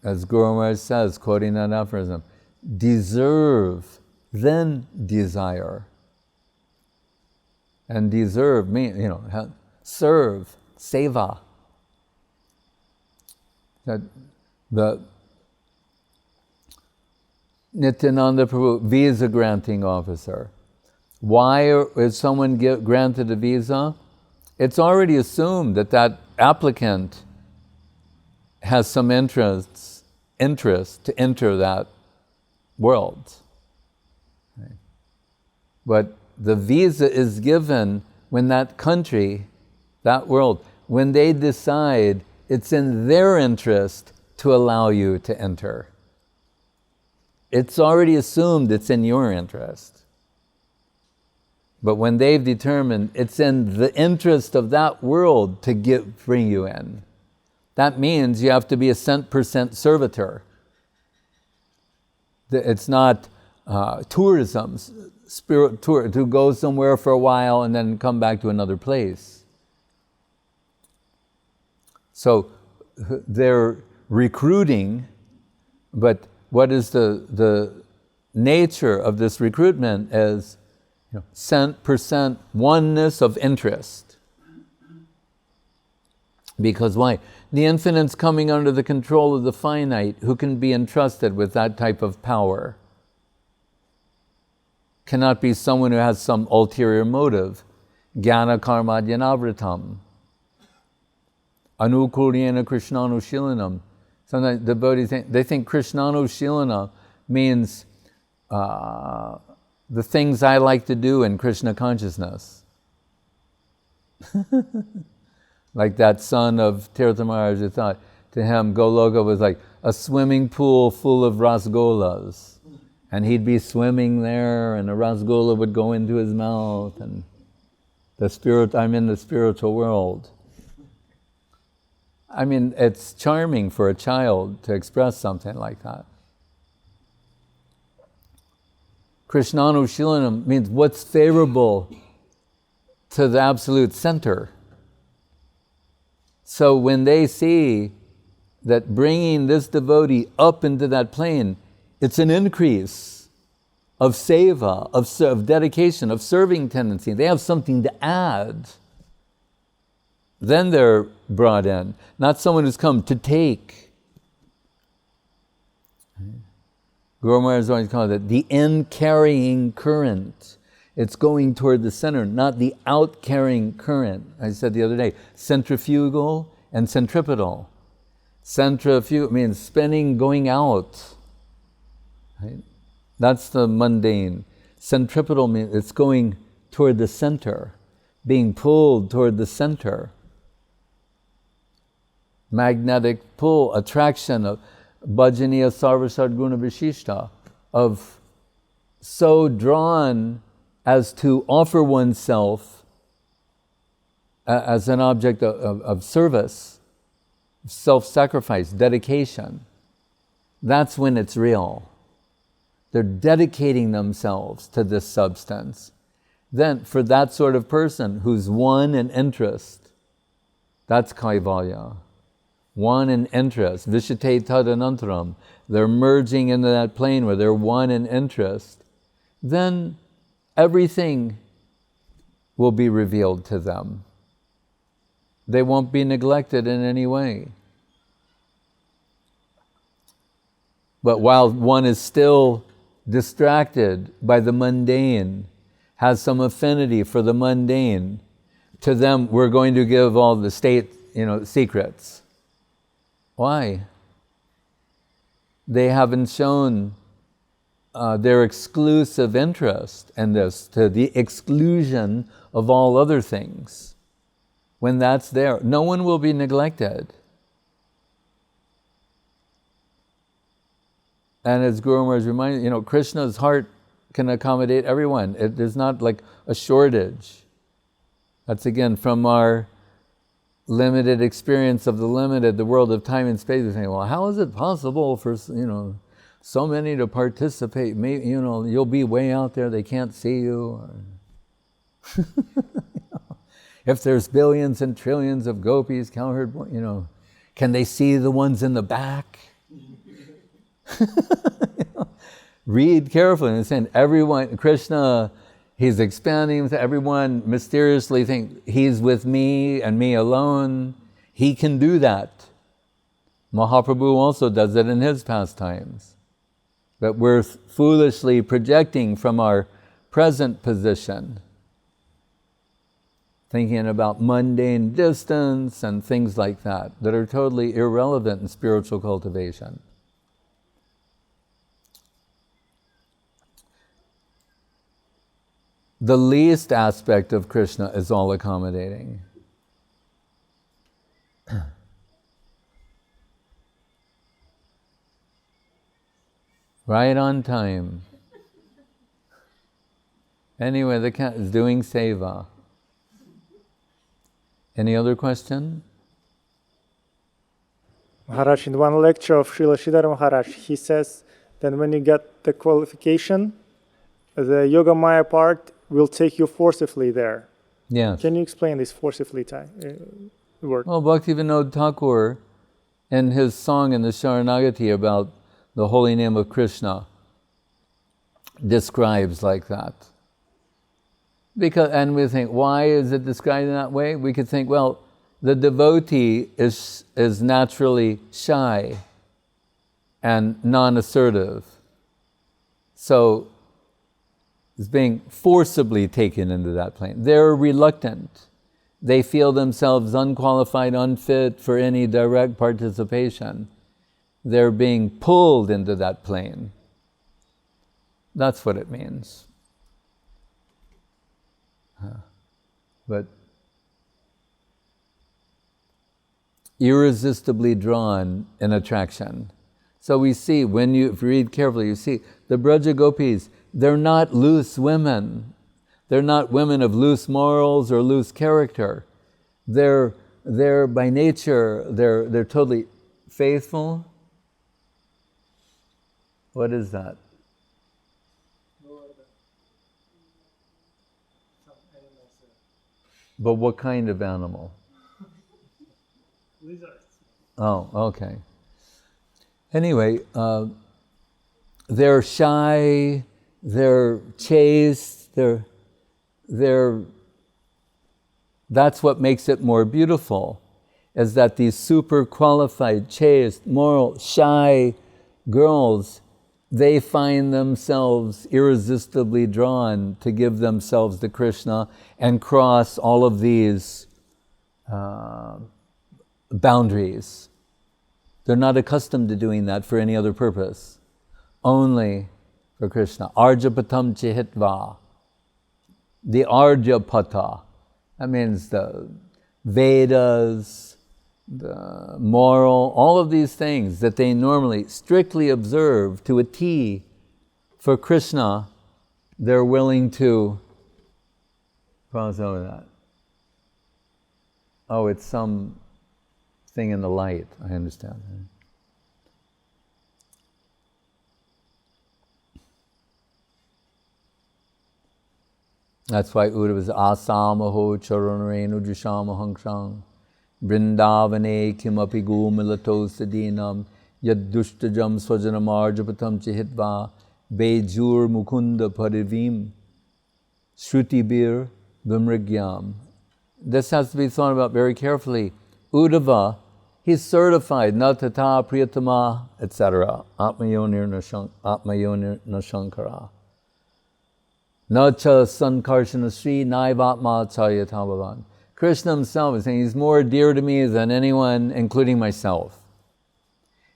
As Guru Maharaj says, quoting that aphorism, deserve, then desire. And deserve means, serve, seva. That the Nityananda Prabhu, visa granting officer. Why is someone granted a visa? It's already assumed that that applicant has some interest to enter that world. Right? But the visa is given when that country, that world, when they decide it's in their interest to allow you to enter. It's already assumed it's in your interest. But when they've determined it's in the interest of that world to bring you in, that means you have to be a cent% servitor. It's not tourism, spirit tour, to go somewhere for a while and then come back to another place. So they're recruiting, but what is the nature of this recruitment is cent% oneness of interest. Because why? The infinite's coming under the control of the finite, who can be entrusted with that type of power. Cannot be someone who has some ulterior motive. Jnana karma dhyanavritam. Anukulyena Krishnanushilanam. Sometimes devotees think Krishnanushilanam means the things I like to do in Krishna consciousness. Like that son of Tirtha Maharaj, who thought to him Goloka was like a swimming pool full of rasgolas. And he'd be swimming there and a rasgola would go into his mouth and I'm in the spiritual world. I mean, it's charming for a child to express something like that. Krishnanushilanam means what's favorable to the absolute center. So when they see that bringing this devotee up into that plane, it's an increase of seva, of dedication, of serving tendency. They have something to add. Then they're brought in. Not someone who's come to take. Guru Maharaj always called it the in-carrying current. It's going toward the center, not the out-carrying current. I said the other day, centrifugal and centripetal. Centrifugal means spinning, going out. Right? That's the mundane. Centripetal means it's going toward the center, being pulled toward the center. Magnetic pull, attraction of bhajaniya sarva sadguna vishishta, of so drawn as to offer oneself as an object of service, self-sacrifice, dedication. That's when it's real. They're dedicating themselves to this substance. Then, for that sort of person who's one in interest, that's kaivalya. One in interest, vishate tadanantaram. They're merging into that plane where they're one in interest. Then everything will be revealed to them. They won't be neglected in any way. But while one is still distracted by the mundane, has some affinity for the mundane, to them we're going to give all the state, secrets. Why? They haven't shown their exclusive interest in this to the exclusion of all other things. When that's there, no one will be neglected. And as Guru Maharaj reminded, Krishna's heart can accommodate everyone. There's not like a shortage. That's again from our limited experience of the limited, the world of time and space. We're saying, well, how is it possible for, so many to participate? Maybe, you'll be way out there, they can't see you. If there's billions and trillions of gopis, cowherd, can they see the ones in the back? Read carefully and saying everyone, Krishna, he's expanding to everyone, mysteriously think he's with me and me alone. He can do that. Mahaprabhu also does it in his pastimes. But we're foolishly projecting from our present position, thinking about mundane distance and things like that are totally irrelevant in spiritual cultivation. The least aspect of Krishna is all accommodating. Right on time. Anyway, the cat is doing seva. Any other question? Maharaj, in one lecture of Srila Sridhar Maharaj, he says that when you get the qualification, the Yoga Maya part will take you forcibly there. Yes. Can you explain this forcibly word? Well, Bhaktivinoda Thakur, in his song in the Sharanagati about the holy name of Krishna, describes like that. And we think, why is it described in that way? We could think, well, the devotee is naturally shy and non-assertive. So is being forcibly taken into that plane. They're reluctant. They feel themselves unqualified, unfit for any direct participation. They're being pulled into that plane. That's what it means. But irresistibly drawn in attraction. So we see, if you read carefully, you see the Braja Gopis, they're not loose women. They're not women of loose morals or loose character. They're by nature, they're totally faithful. What is that? But what kind of animal? Lizards. Oh, okay. Anyway, they're shy, they're chaste, that's what makes it more beautiful, is that these super qualified, chaste, moral, shy girls, they find themselves irresistibly drawn to give themselves to Krishna and cross all of these boundaries. They're not accustomed to doing that for any other purpose, only for Krishna. Arjapatam chihitva. The Arjapata, that means the Vedas, the moral, all of these things that they normally strictly observe to a T for Krishna, they're willing to cross over that. Oh, it's some thing in the light, I understand. That's why Uddhava is asamaho charanarenu jishamahangsang Vrindavane kimapi gumilato sadinam yaddustajam swajanamarjapatam chihitva bejur mukunda parivim shrutibir vimrigyam. This has to be thought about very carefully. Uddhava, he's certified, natata priyatama, etc. Atmayonir nashankara. Nacha sankarshana sri naivatma chayatavavan. Krishna himself is saying he's more dear to me than anyone, including myself.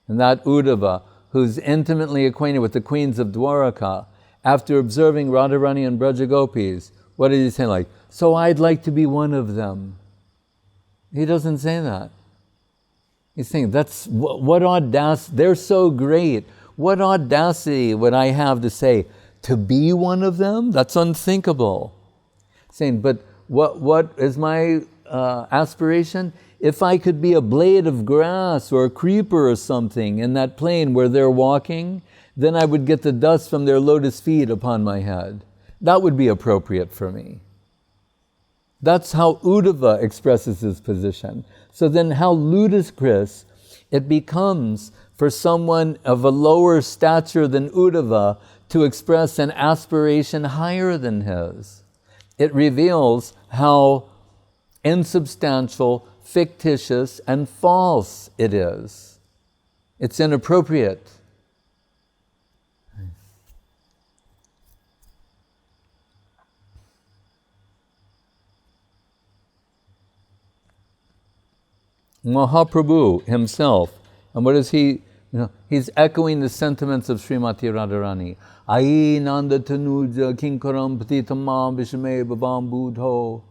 And that Uddhava, who's intimately acquainted with the queens of Dwaraka, after observing Radharani and Brajagopis, what did he say? Like, so I'd like to be one of them. He doesn't say that. He's saying, that's what audacity, they're so great. What audacity would I have to say, to be one of them? That's unthinkable. Saying, but what is my aspiration? If I could be a blade of grass or a creeper or something in that plain where they're walking, then I would get the dust from their lotus feet upon my head. That would be appropriate for me. That's how Uddhava expresses his position. So then how ludicrous it becomes for someone of a lower stature than Uddhava to express an aspiration higher than his. It reveals how insubstantial, fictitious, and false it is. It's inappropriate. Mahaprabhu himself, and what is he? He's echoing the sentiments of Srimati Radharani. Ai nanda tanuja kinkaram patitamam vishame bhavam budho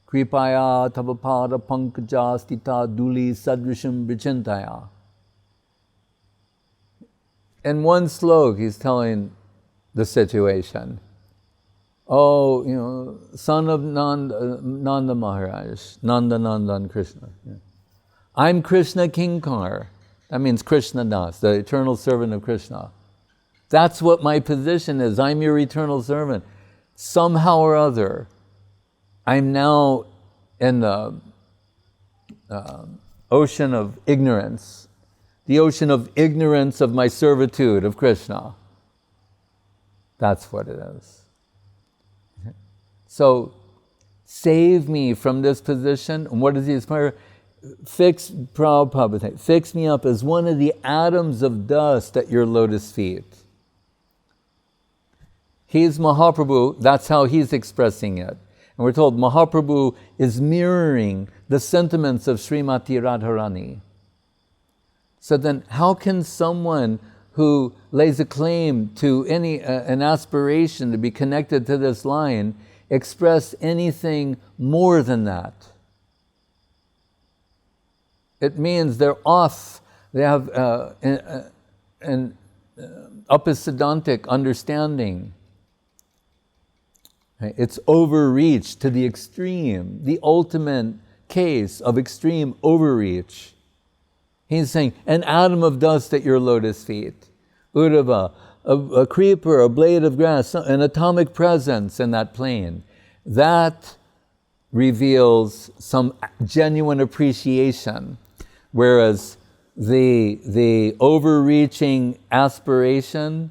kripaya tavapada pankaja stita duli sadrisham vichintaya. In one slok, he's telling the situation. Oh, son of Nanda Maharaj, Nanda Nandan Krishna. Yeah. I'm Krishna Kinkar. That means Krishna Das, the eternal servant of Krishna. That's what my position is. I'm your eternal servant. Somehow or other, I'm now in the ocean of ignorance. The ocean of ignorance of my servitude of Krishna. That's what it is. So, save me from this position. And what does he aspire? Prabhupada, fix me up as one of the atoms of dust at your lotus feet. He's Mahaprabhu, that's how he's expressing it. And we're told Mahaprabhu is mirroring the sentiments of Srimati Radharani. So then how can someone who lays a claim to an aspiration to be connected to this line express anything more than that? It means they're off. They have an upasidantic understanding. It's overreach to the extreme, the ultimate case of extreme overreach. He's saying, an atom of dust at your lotus feet. Uddhava, a creeper, a blade of grass, an atomic presence in that plane. That reveals some genuine appreciation. Whereas the overreaching aspiration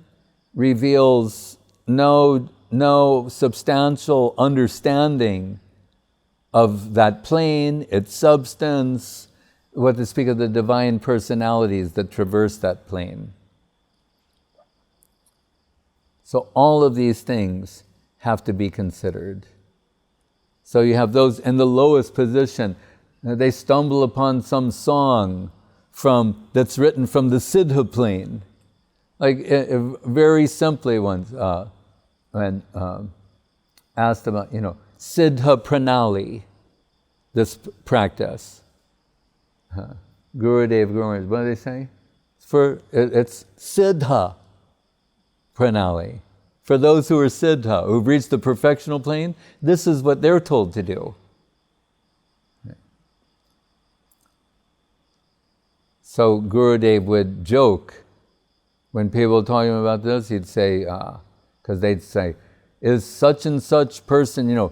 reveals no substantial understanding of that plane, its substance, what to speak of the divine personalities that traverse that plane. So all of these things have to be considered. So you have those in the lowest position. They stumble upon some song that's written from the Siddha plane. Like very simply once, when asked about, Siddha Pranali, this practice. Gurudev, what do they say? It's Siddha Pranali. For those who are Siddha, who've reached the perfectional plane, this is what they're told to do. So Gurudev would joke when people were talking about this, he'd say, because they'd say, is such and such person,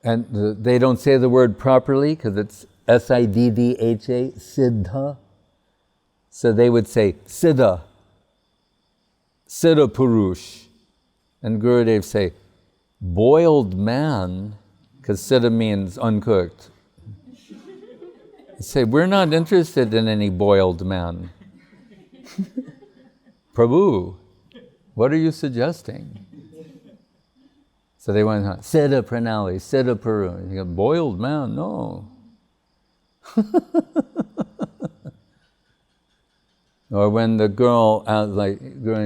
and they don't say the word properly because it's S-I-D-D-H-A, Siddha. So they would say, Siddha, Siddha Purush. And Gurudev say, boiled man, because Siddha means uncooked. Say, we're not interested in any boiled man. Prabhu, what are you suggesting? So they went, Siddha Pranali, Siddha Puru. You go, boiled man, no. Or when the girl,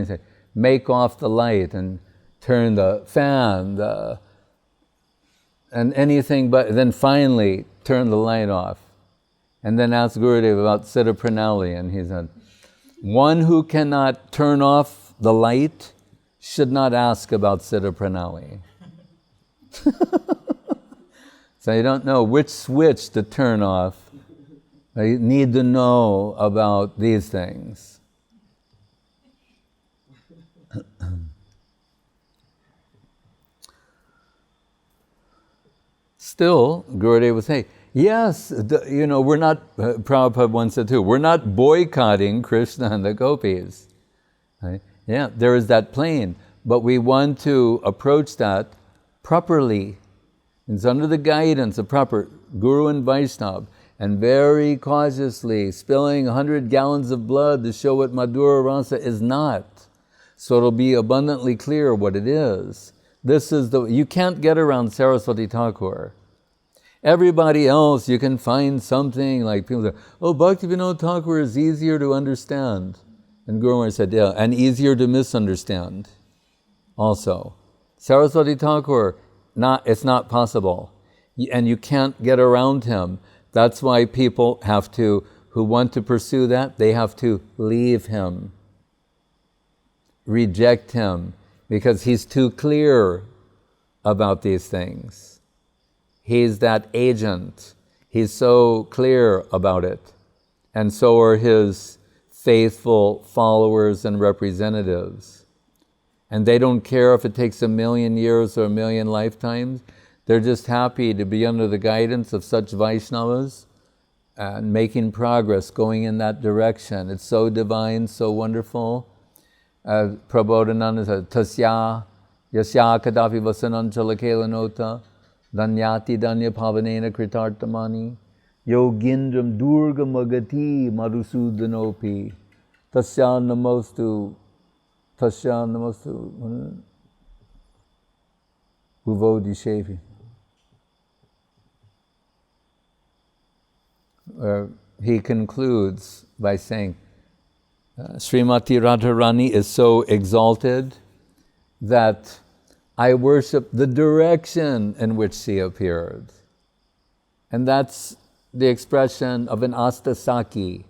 say, make off the light and turn the fan, and anything but, then finally turn the light off. And then asked Gurudev about Siddha Pranali, and he said, one who cannot turn off the light should not ask about Siddha Pranali. So you don't know which switch to turn off. You need to know about these things. Still, Gurudev would say, yes, we're not, Prabhupada once said too, we're not boycotting Krishna and the gopis. Right? Yeah, there is that plane, but we want to approach that properly. It's under the guidance of proper Guru and Vaishnava, and very cautiously spilling 100 gallons of blood to show what madhura rasa is not. So it'll be abundantly clear what it is. You can't get around Saraswati Thakur. Everybody else, you can find something like people say, oh, Bhaktivinoda Thakur is easier to understand. And Guru Maharaj said, yeah, and easier to misunderstand also. Saraswati Thakur, it's not possible. And you can't get around him. That's why people who want to pursue that, they have to leave him, reject him, because he's too clear about these things. He's that agent. He's so clear about it. And so are his faithful followers and representatives. And they don't care if it takes 1,000,000 years or 1,000,000 lifetimes. They're just happy to be under the guidance of such Vaishnavas and making progress, going in that direction. It's so divine, so wonderful. Prabodhananda said, Tasya, Yasya Kadapi Vasanan Chalakela Danyati Danya Pavanena Kritartamani Yogindram Durga Magati Madhusudanopi Tasya Namostu Uvodi Shevi. He concludes by saying, Srimati Radharani is so exalted that I worship the direction in which she appeared. And that's the expression of an Astasaki,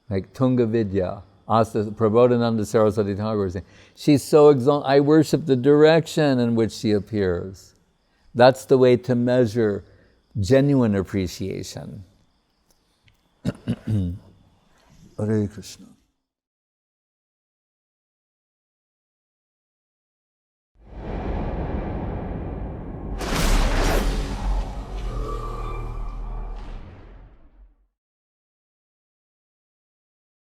like Tunga Vidya. Prabodhananda Saraswati Thakur saying, she's so exalted, I worship the direction in which she appears. That's the way to measure genuine appreciation. Hare Krishna.